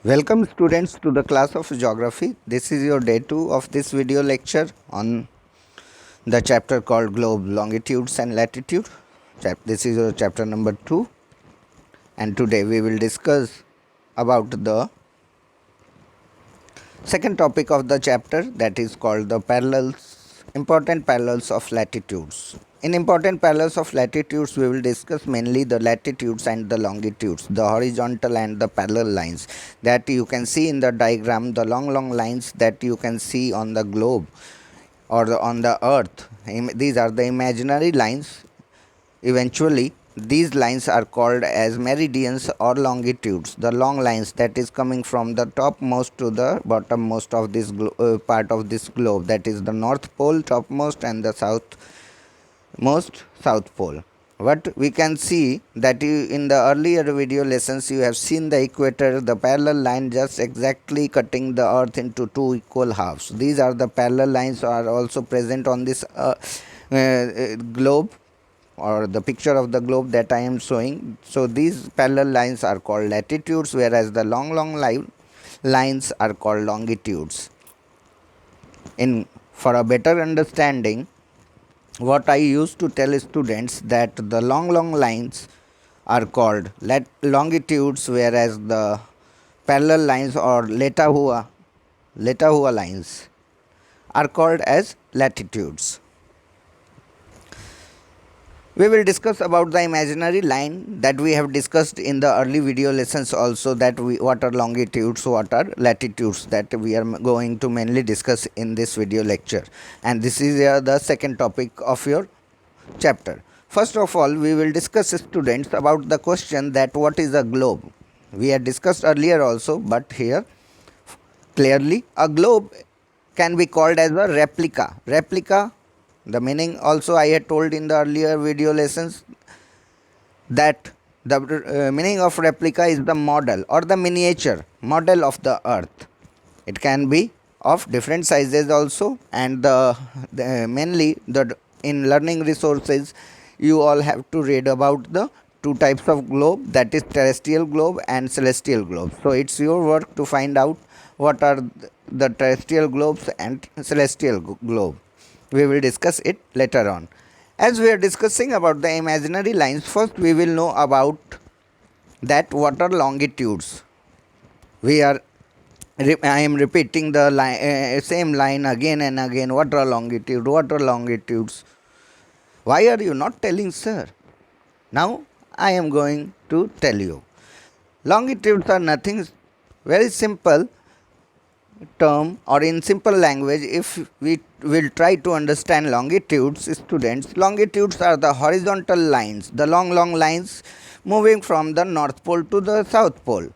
Welcome students to the class of geography. This is your day 2 of this video lecture on the chapter called globe longitudes and latitude. This is your chapter number 2, and today we will discuss about the second topic of the chapter, that is called the important parallels of latitudes. In important parallels of latitudes, we will discuss mainly the latitudes and the longitudes, the horizontal and the parallel lines that you can see in the diagram, the long lines that you can see on the globe or on the earth. These are the imaginary lines. Eventually, these lines are called as meridians or longitudes. The long lines that is coming from the topmost to the bottommost of this part of this globe, that is the North Pole topmost and the South Pole. What we can see that in the earlier video lessons you have seen the equator, the parallel line just exactly cutting the earth into two equal halves. These are the parallel lines are also present on this globe, or the picture of the globe that I am showing. So these parallel lines are called latitudes, whereas the long lines are called longitudes. In for a better understanding, what I used to tell students that the long lines are called longitudes, whereas the parallel lines or Letahua lines are called as latitudes. We will discuss about the imaginary line that we have discussed in the early video lessons also, that what are longitudes, what are latitudes, that we are going to mainly discuss in this video lecture. And this is the second topic of your chapter. First of all, we will discuss students about the question that what is a globe. We had discussed earlier also, but here clearly a globe can be called as a replica. The meaning also I had told in the earlier video lessons, that the meaning of replica is the model or the miniature model of the earth. It can be of different sizes also, and mainly the in learning resources you all have to read about the two types of globe, that is terrestrial globe and celestial globe. So it's your work to find out what are the terrestrial globes and celestial globe. We will discuss it later on. As we are discussing about the imaginary lines, first we will know about that what are longitudes. I am repeating the same line again and again. What are longitude? What are longitudes? Why are you not telling, sir? Now I am going to tell you. Longitudes are nothing, very simple term, or in simple language, if we will try to understand longitudes, students, longitudes are the horizontal lines, the long lines moving from the North Pole to the South Pole.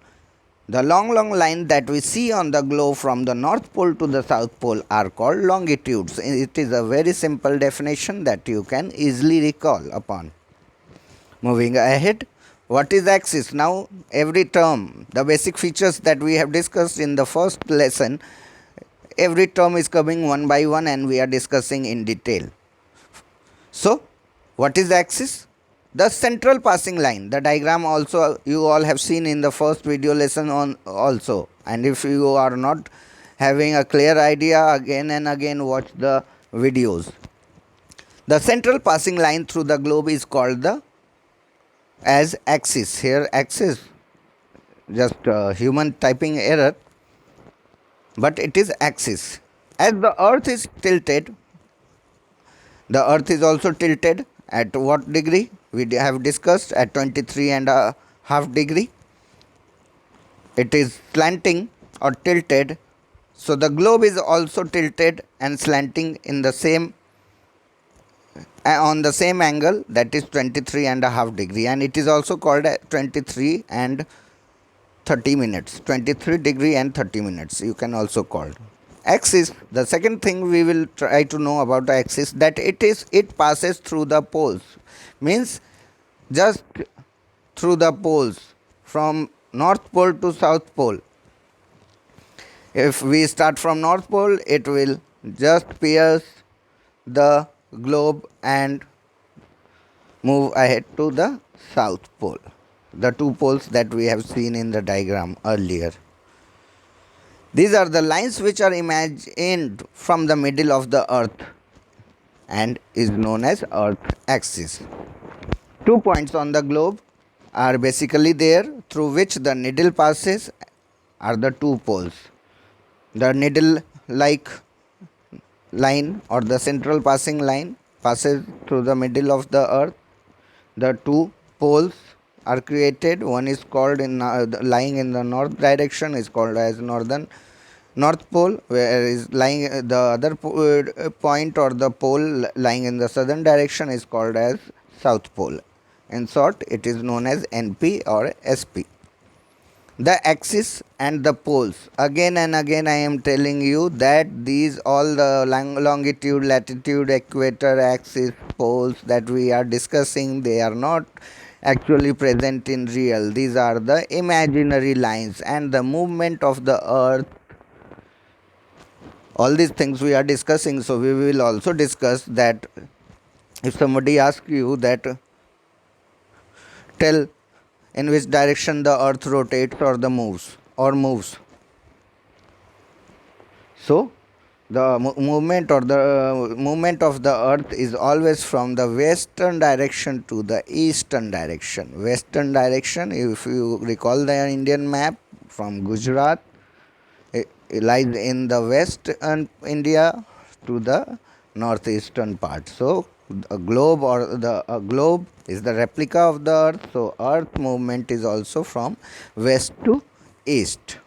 The long line that we see on the globe from the North Pole to the South Pole are called longitudes. It is a very simple definition that you can easily recall upon. Moving ahead, what is axis? Now, every term, the basic features that we have discussed in the first lesson, every term is coming one by one and we are discussing in detail. So, what is axis? The central passing line. The diagram also you all have seen in the first video lesson on also. And if you are not having a clear idea, again and again watch the videos. The central passing line through the globe is called as axis. Here axis, just human typing error, but it is axis. As the earth is tilted, the earth is also tilted at what degree? We have discussed at 23 and a half degree. It is slanting or tilted. So the globe is also tilted and slanting in the same on the same angle, that is 23 and a half degree, and it is also called 23 and 30 minutes, 23 degree and 30 minutes you can also call. Axis, the second thing we will try to know about the axis, that it passes through the poles, means just through the poles from North Pole to South Pole. If we start from North Pole, it will just pierce the globe and move ahead to the South Pole, the two poles that we have seen in the diagram earlier. These are the lines which are imagined from the middle of the earth and is known as earth axis. 2 points on the globe are basically there through which the needle passes are the two poles. The needle like line or the central passing line passes through the middle of the earth. The two poles are created. One is called lying in the north direction is called as north pole, whereas lying the other point or the pole lying in the southern direction is called as south pole. In short, it is known as NP or SP. The axis and the poles, again and again I am telling you that these all the longitude, latitude, equator, axis, poles that we are discussing, they are not actually present in real. These are the imaginary lines, and the movement of the earth, all these things we are discussing. So we will also discuss that if somebody asks you that tell in which direction the earth rotates or the moves. So the movement or the movement of the earth is always from the western direction to the eastern direction. Western direction, if you recall the Indian map from Gujarat, it lies in the western India to the northeastern part. So a globe globe is the replica of the earth. So earth movement is also from west to east.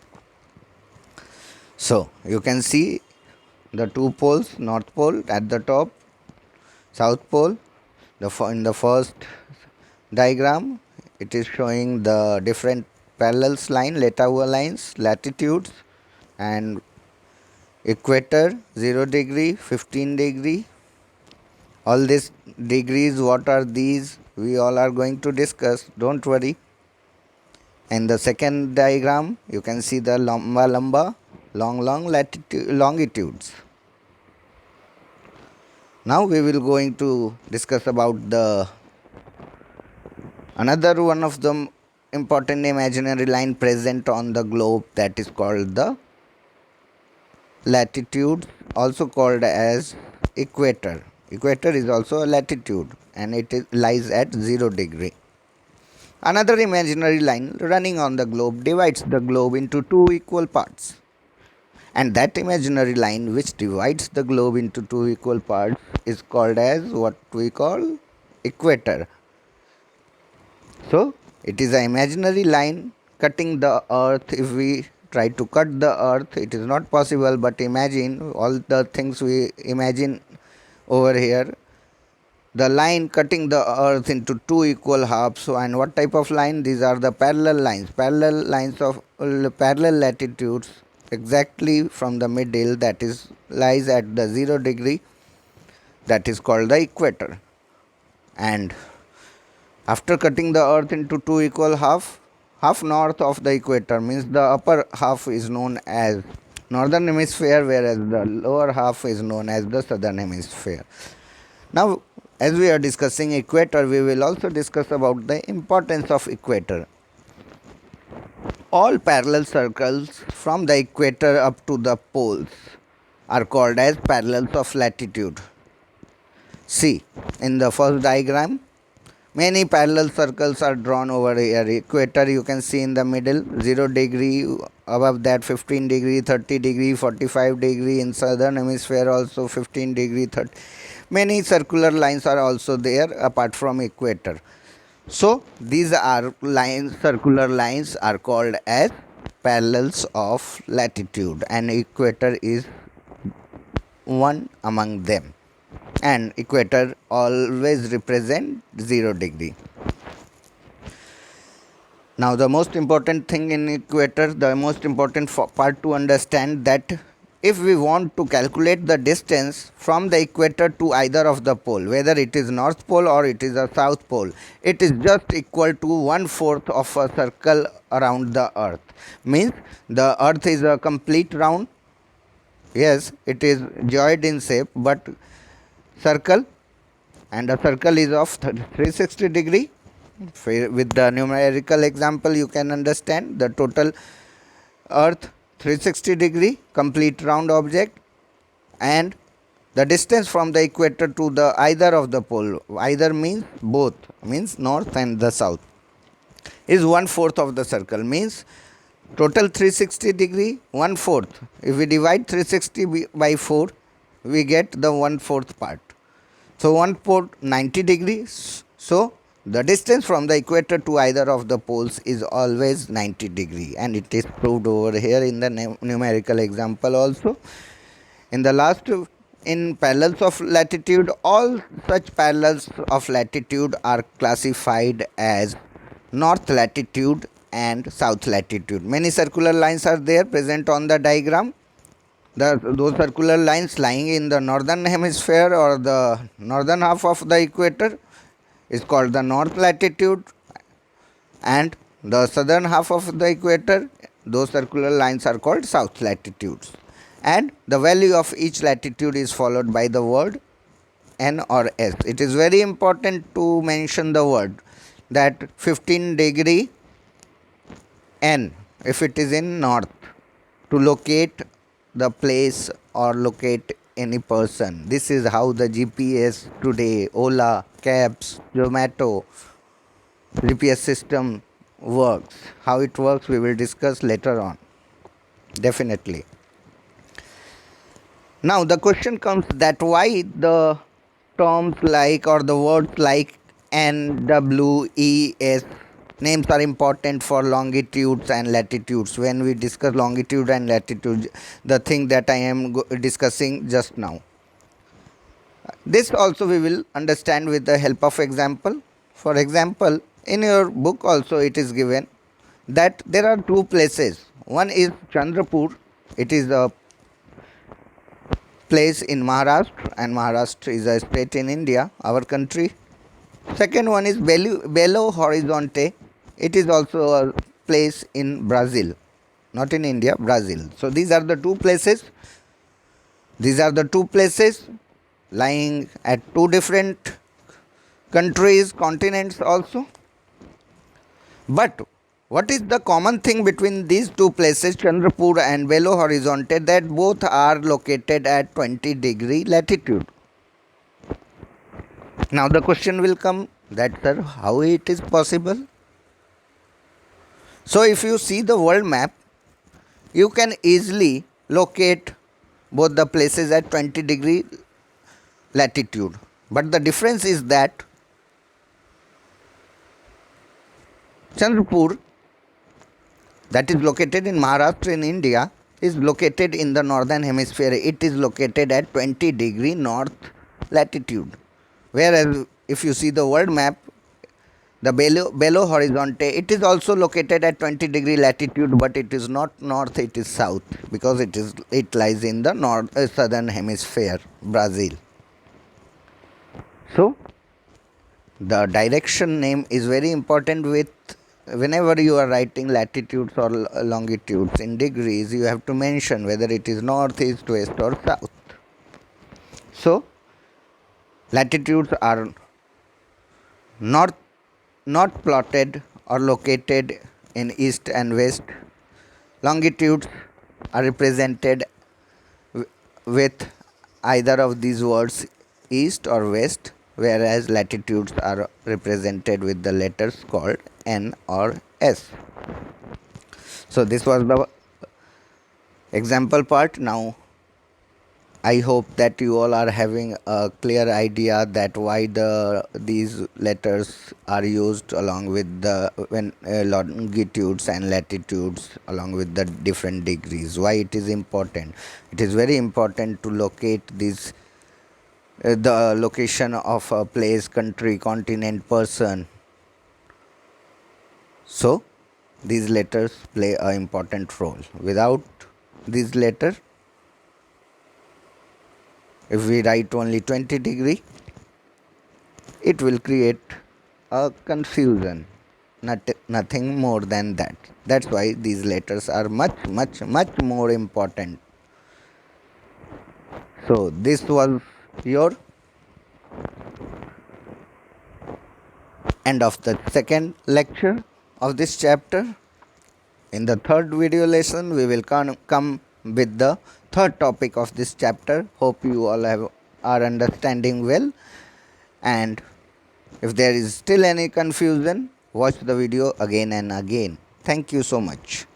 So you can see the two poles, north pole at the top, south pole. In the first diagram, it is showing the different parallels line, Letaua lines, latitudes, and equator 0 degree, 15 degree. All these degrees, what are these? We all are going to discuss, don't worry. In the second diagram, you can see the long longitudes. Now we will going to discuss about the another one of the important imaginary line present on the globe, that is called the latitude, also called as equator. Equator is also a latitude and lies at 0 degree. Another imaginary line running on the globe divides the globe into two equal parts. And that imaginary line which divides the globe into two equal parts is called as what we call equator. So it is an imaginary line cutting the earth. If we try to cut the earth, it is not possible, but imagine all the things we imagine over here. The line cutting the earth into two equal halves. So, and what type of line? These are the parallel lines of parallel latitudes exactly from the middle, that is lies at the 0 degree, that is called the equator. And after cutting the earth into two equal half north of the equator means the upper half is known as northern hemisphere, whereas the lower half is known as the southern hemisphere. Now, as we are discussing equator, we will also discuss about the importance of equator. All parallel circles from the equator up to the poles are called as parallels of latitude. See, in the first diagram, many parallel circles are drawn over here. Equator you can see in the middle, 0 degree, above that 15 degree, 30 degree, 45 degree, in southern hemisphere also 15 degree, 30. Many circular lines are also there apart from equator. So these are lines, circular lines are called as parallels of latitude, and equator is one among them. And equator always represent 0 degree. Now the most important thing in equator, the most important part to understand, that if we want to calculate the distance from the equator to either of the pole, whether it is north pole or it is a south pole, it is just equal to 1/4 of a circle around the earth. Means the earth is a complete round. Yes, it is geoid in shape, but circle, and a circle is of 360 degree. With the numerical example you can understand the total earth 360 degree complete round object, and the distance from the equator to the either of the pole, either means both, means north and the south, is 1/4 of the circle, means total 360 degree 1/4. If we divide 360 by 4, we get the 1/4 part. So 1/4 90 degrees. So the distance from the equator to either of the poles is always 90 degree, and it is proved over here in the numerical example also. In the last, in parallels of latitude, all such parallels of latitude are classified as north latitude and south latitude. Many circular lines are there present on the diagram. Those circular lines lying in the northern hemisphere or the northern half of the equator is called the north latitude, and the southern half of the equator, those circular lines are called south latitudes. And the value of each latitude is followed by the word N or S. It is very important to mention the word that 15 degree N if it is in north, to locate the place or locate any person. This is how the GPS today, Ola, Cabs, Zomato, GPS system works. How it works we will discuss later on, definitely. Now the question comes that why the terms like or the words like N, W, E, S names are important for longitudes and latitudes. When we discuss longitude and latitude, the thing that I am discussing just now, this also we will understand with the help of example. For example, in your book also it is given that there are two places. One is Chandrapur, it is a place in Maharashtra, and Maharashtra is a state in India, our country. Second one is Belo Horizonte, it is also a place in Brazil, not in India, Brazil. So these are the two places. These are the two places lying at two different countries, continents also. But what is the common thing between these two places, Chandrapur and Belo Horizonte, that both are located at 20 degree latitude? Now the question will come that, sir, how it is possible? So if you see the world map, you can easily locate both the places at 20 degree latitude. But the difference is that Chandrapur, that is located in Maharashtra in India, is located in the northern hemisphere. It is located at 20 degree north latitude. Whereas if you see the world map, the Belo Horizonte, it is also located at 20 degree latitude, but it is not north, it is south, because it lies in the southern hemisphere, Brazil. So the direction name is very important. With whenever you are writing latitudes or longitudes in degrees, you have to mention whether it is north, east, west or south. So latitudes are not plotted or located in east and west. Longitudes are represented with either of these words, east or west, whereas latitudes are represented with the letters called N or S. So this was the example part. Now I hope that you all are having a clear idea that why these letters are used along with the longitudes and latitudes, along with the different degrees. Why it is important? It is very important to locate these the location of a place, country, continent, person. So these letters play an important role. Without these letters, if we write only 20 degree, it will create a confusion, nothing more than that. That's why these letters are much more important. So this was your end of the second lecture of this chapter. In the third video lesson, we will come with the third topic of this chapter. Hope you all are understanding well. And if there is still any confusion, watch the video again and again. Thank you so much.